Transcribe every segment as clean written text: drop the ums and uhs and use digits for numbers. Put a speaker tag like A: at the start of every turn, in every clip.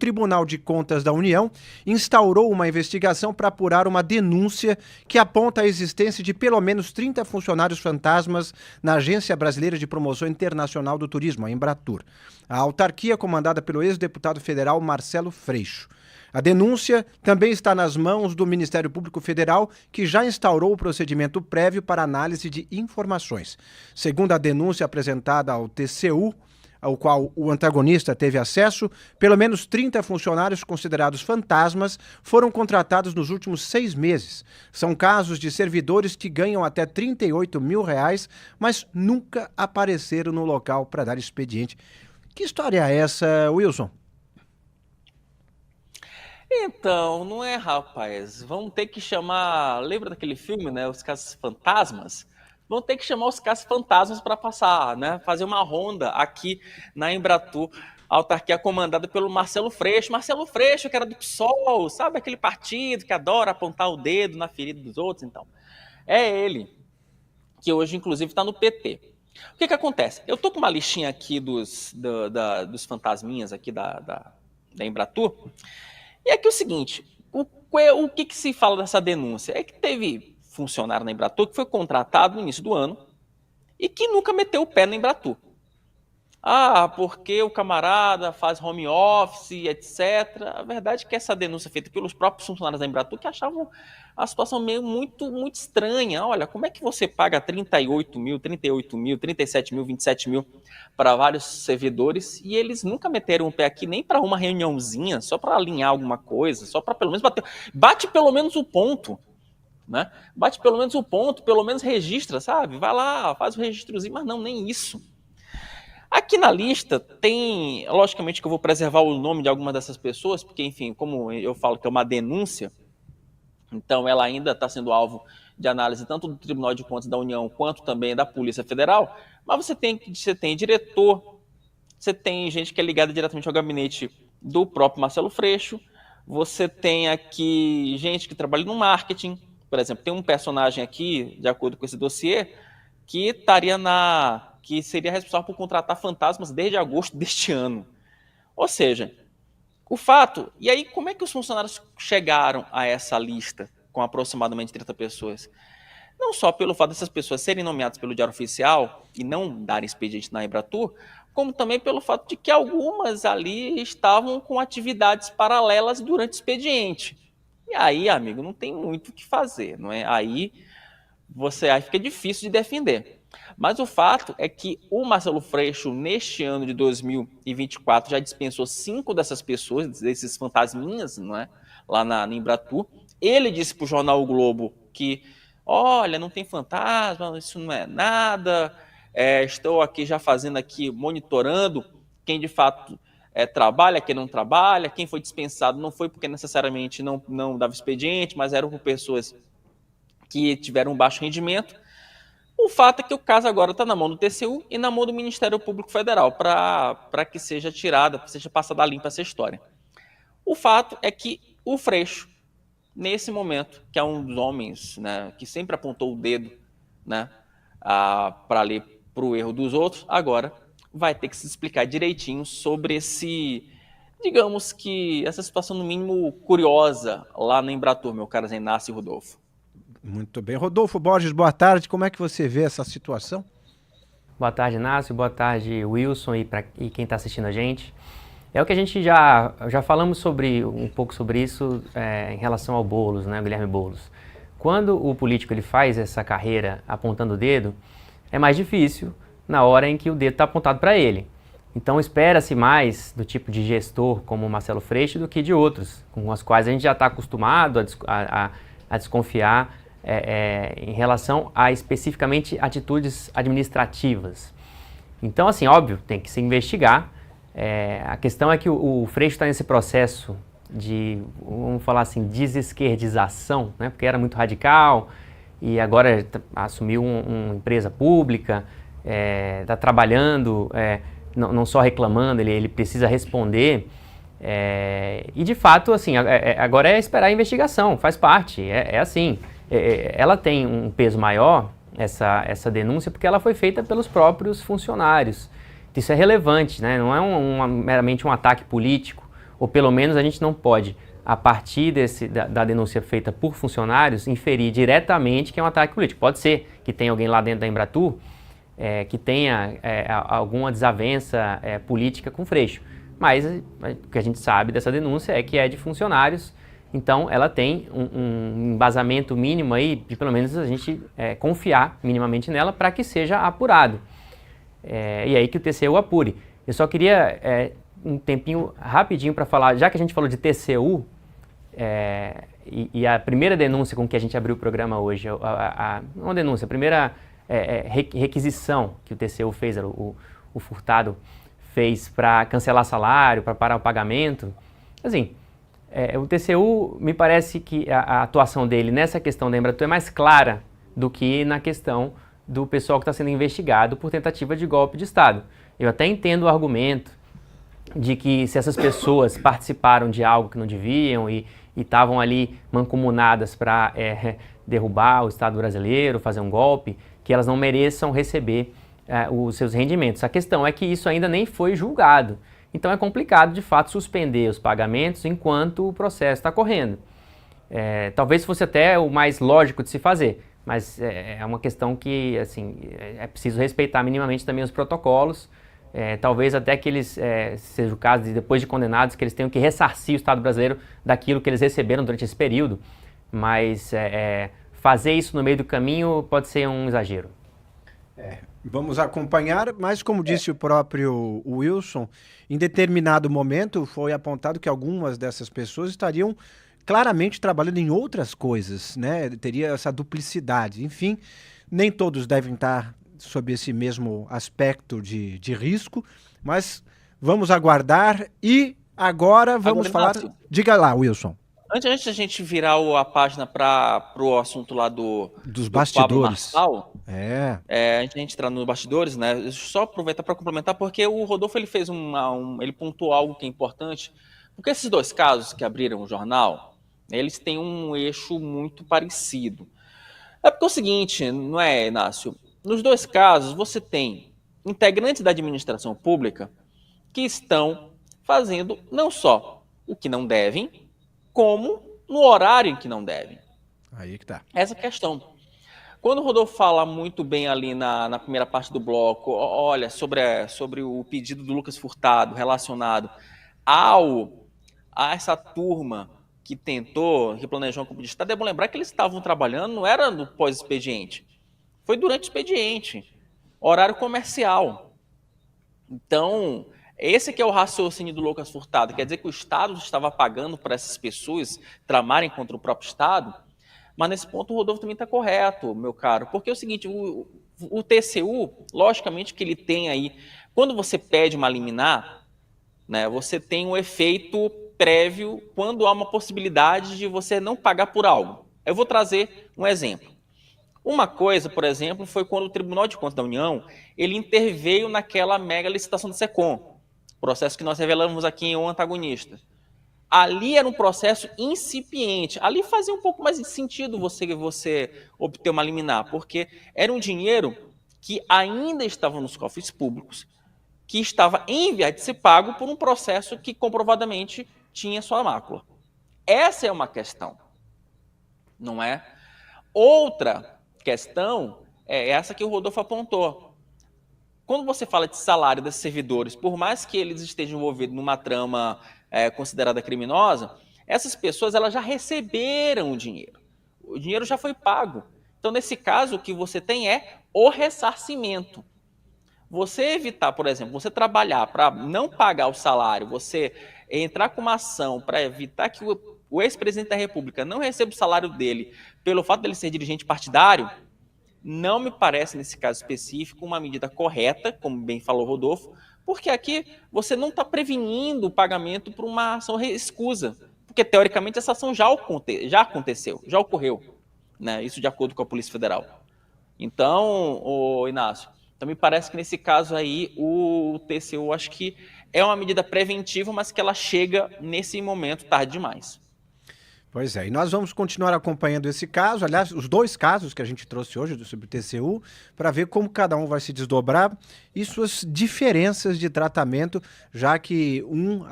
A: Tribunal de Contas da União instaurou uma investigação para apurar uma denúncia que aponta a existência de pelo menos 30 funcionários fantasmas na Agência Brasileira de Promoção Internacional do Turismo, a Embratur. A autarquia comandada pelo ex-deputado federal Marcelo Freixo. A denúncia também está nas mãos do Ministério Público Federal, que já instaurou o procedimento prévio para análise de informações. Segundo a denúncia apresentada ao TCU, ao qual o antagonista teve acesso, pelo menos 30 funcionários considerados fantasmas foram contratados nos últimos 6 meses. São casos de servidores que ganham até R$38 mil, mas nunca apareceram no local para dar expediente. Que história é essa, Wilson?
B: Então, não é, rapaz? Vamos ter que chamar... Lembra daquele filme, né? Os Casos Fantasmas? Vão ter que chamar os Casos Fantasmas para passar, né? Fazer uma ronda aqui na Embratur, autarquia comandada pelo Marcelo Freixo. Marcelo Freixo, que era do PSOL, sabe? Aquele partido que adora apontar o dedo na ferida dos outros, então. É ele, que hoje, inclusive, está no PT. O que acontece? Eu tô com uma listinha aqui dos fantasminhas aqui da Embratur. E aqui é o seguinte, o que se fala dessa denúncia? É que teve funcionário na Embratur que foi contratado no início do ano e que nunca meteu o pé na Embratur. Ah, porque o camarada faz home office, etc. A verdade é que essa denúncia é feita pelos próprios funcionários da Embratur que achavam a situação meio muito estranha. Olha, como é que você paga 38 mil, 37 mil, 27 mil para vários servidores e eles nunca meteram o pé aqui nem para uma reuniãozinha, só para alinhar alguma coisa, só para pelo menos bater. Bate pelo menos o ponto, né? Bate pelo menos o ponto, pelo menos registra, sabe? Vai lá, faz o registrozinho, mas não, nem isso. Aqui na lista tem, logicamente que eu vou preservar o nome de alguma dessas pessoas, porque, enfim, como eu falo que é uma denúncia, então ela ainda está sendo alvo de análise tanto do Tribunal de Contas da União quanto também da Polícia Federal, mas você tem diretor, você tem gente que é ligada diretamente ao gabinete do próprio Marcelo Freixo, você tem aqui gente que trabalha no marketing, por exemplo, tem um personagem aqui, de acordo com esse dossiê, que seria responsável por contratar fantasmas desde agosto deste ano. Ou seja, o fato... E aí, como é que os funcionários chegaram a essa lista com aproximadamente 30 pessoas? Não só pelo fato dessas pessoas serem nomeadas pelo Diário Oficial e não darem expediente na Embratur, como também pelo fato de que algumas ali estavam com atividades paralelas durante o expediente. E aí, amigo, não tem muito o que fazer, não é? Aí fica difícil de defender. Mas o fato é que o Marcelo Freixo, neste ano de 2024, já dispensou 5 dessas pessoas, desses fantasminhas, não é? Lá na Embratur. Ele disse para o jornal O Globo que, olha, não tem fantasma, isso não é nada, estou aqui já monitorando quem de fato trabalha, quem não trabalha, quem foi dispensado não foi porque necessariamente não dava expediente, mas eram por pessoas que tiveram um baixo rendimento. O fato é que o caso agora está na mão do TCU e na mão do Ministério Público Federal para que seja passada a limpa essa história. O fato é que o Freixo, nesse momento, que é um dos homens, né, que sempre apontou o dedo, né, para o erro dos outros, agora vai ter que se explicar direitinho sobre digamos que essa situação no mínimo curiosa lá na Embratur, meu caro Inácio e Rodolfo.
A: Muito bem. Rodolfo Borges, boa tarde. Como é que você vê essa situação?
C: Boa tarde, Inácio. Boa tarde, Wilson e quem está assistindo a gente. É o que a gente já falamos um pouco sobre isso em relação ao Boulos, né, Guilherme Boulos. Quando o político ele faz essa carreira apontando o dedo, é mais difícil na hora em que o dedo está apontado para ele. Então espera-se mais do tipo de gestor como o Marcelo Freixo do que de outros, com os quais a gente já está acostumado a desconfiar em relação a especificamente atitudes administrativas. Então, assim, óbvio, tem que se investigar. A questão é que o Freixo está nesse processo de, vamos falar assim, desesquerdização, né? Porque era muito radical e agora assumiu uma empresa pública, está trabalhando, não só reclamando, ele precisa responder. E de fato, assim, agora é esperar a investigação, faz parte, assim. Ela tem um peso maior, essa denúncia, porque ela foi feita pelos próprios funcionários. Isso é relevante, né? Não é meramente um ataque político ou pelo menos a gente não pode, a partir da denúncia feita por funcionários, inferir diretamente que é um ataque político. Pode ser que tenha alguém lá dentro da Embratur que tenha alguma desavença política com o Freixo, mas o que a gente sabe dessa denúncia é que é de funcionários, então ela tem um embasamento mínimo aí, de pelo menos a gente confiar minimamente nela para que seja apurado. E aí que o TCU apure. Eu só queria um tempinho rapidinho para falar, já que a gente falou de TCU, e a primeira denúncia com que a gente abriu o programa hoje, uma denúncia, a primeira requisição que o TCU fez, o Furtado fez para cancelar salário, para parar o pagamento, assim, o TCU, me parece que a atuação dele nessa questão da Embratur é mais clara do que na questão do pessoal que está sendo investigado por tentativa de golpe de Estado. Eu até entendo o argumento de que se essas pessoas participaram de algo que não deviam e estavam ali mancomunadas para derrubar o Estado brasileiro, fazer um golpe, que elas não mereçam receber os seus rendimentos. A questão é que isso ainda nem foi julgado. Então é complicado, de fato, suspender os pagamentos enquanto o processo está correndo. Talvez fosse até o mais lógico de se fazer, mas é uma questão que assim, é preciso respeitar minimamente também os protocolos. Talvez até que eles, seja o caso de depois de condenados, que eles tenham que ressarcir o Estado brasileiro daquilo que eles receberam durante esse período, mas fazer isso no meio do caminho pode ser um exagero.
A: Vamos acompanhar, mas como disse o próprio Wilson, em determinado momento foi apontado que algumas dessas pessoas estariam claramente trabalhando em outras coisas, né? Teria essa duplicidade. Enfim, nem todos devem estar sob esse mesmo aspecto de risco, mas vamos aguardar e agora vamos falar... Diga lá, Wilson.
B: Antes da gente virar a página para o assunto lá
A: dos bastidores.
B: Marçal, a gente entrar nos bastidores, né? Eu só aproveitar para complementar, porque o Rodolfo ele fez ele pontuou algo que é importante, porque esses dois casos que abriram o jornal, eles têm um eixo muito parecido. É porque é o seguinte, não é, Inácio? Nos dois casos, você tem integrantes da administração pública que estão fazendo não só o que não devem, como no horário em que não devem.
A: Aí que tá.
B: Essa questão. Quando o Rodolfo fala muito bem ali na primeira parte do bloco, olha, sobre o pedido do Lucas Furtado relacionado a essa turma que planejou um golpe de Estado, é bom lembrar que eles estavam trabalhando, não era no pós-expediente, foi durante o expediente, horário comercial. Então, esse que é o raciocínio do Lucas Furtado, quer dizer que o Estado estava pagando para essas pessoas tramarem contra o próprio Estado, mas nesse ponto o Rodolfo também está correto, meu caro, porque é o seguinte, o TCU, logicamente que ele tem aí, quando você pede uma liminar, né, você tem um efeito prévio quando há uma possibilidade de você não pagar por algo. Eu vou trazer um exemplo. Uma coisa, por exemplo, foi quando o Tribunal de Contas da União ele interveio naquela mega licitação do SECOM, processo que nós revelamos aqui em O Antagonista. Ali era um processo incipiente. Ali fazia um pouco mais de sentido você obter uma liminar, porque era um dinheiro que ainda estava nos cofres públicos, que estava em vias de ser pago por um processo que comprovadamente tinha sua mácula. Essa é uma questão, não é? Outra questão é essa que o Rodolfo apontou. Quando você fala de salário desses servidores, por mais que eles estejam envolvidos numa trama considerada criminosa, essas pessoas elas já receberam o dinheiro. O dinheiro já foi pago. Então, nesse caso, o que você tem é o ressarcimento. Você evitar, por exemplo, você trabalhar para não pagar o salário, você entrar com uma ação para evitar que o ex-presidente da República não receba o salário dele pelo fato dele ser dirigente partidário, não me parece, nesse caso específico, uma medida correta, como bem falou Rodolfo, porque aqui você não está prevenindo o pagamento por uma ação escusa, porque teoricamente essa ação já aconteceu, já ocorreu, né? Isso de acordo com a Polícia Federal. Então, Inácio, então me parece que nesse caso aí o TCU acho que é uma medida preventiva, mas que ela chega nesse momento tarde demais.
A: Pois é, e nós vamos continuar acompanhando esse caso, aliás, os dois casos que a gente trouxe hoje sobre o TCU, para ver como cada um vai se desdobrar e suas diferenças de tratamento, já que um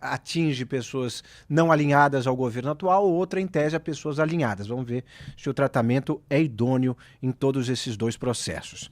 A: atinge pessoas não alinhadas ao governo atual, o outro, em tese, a pessoas alinhadas. Vamos ver se o tratamento é idôneo em todos esses dois processos.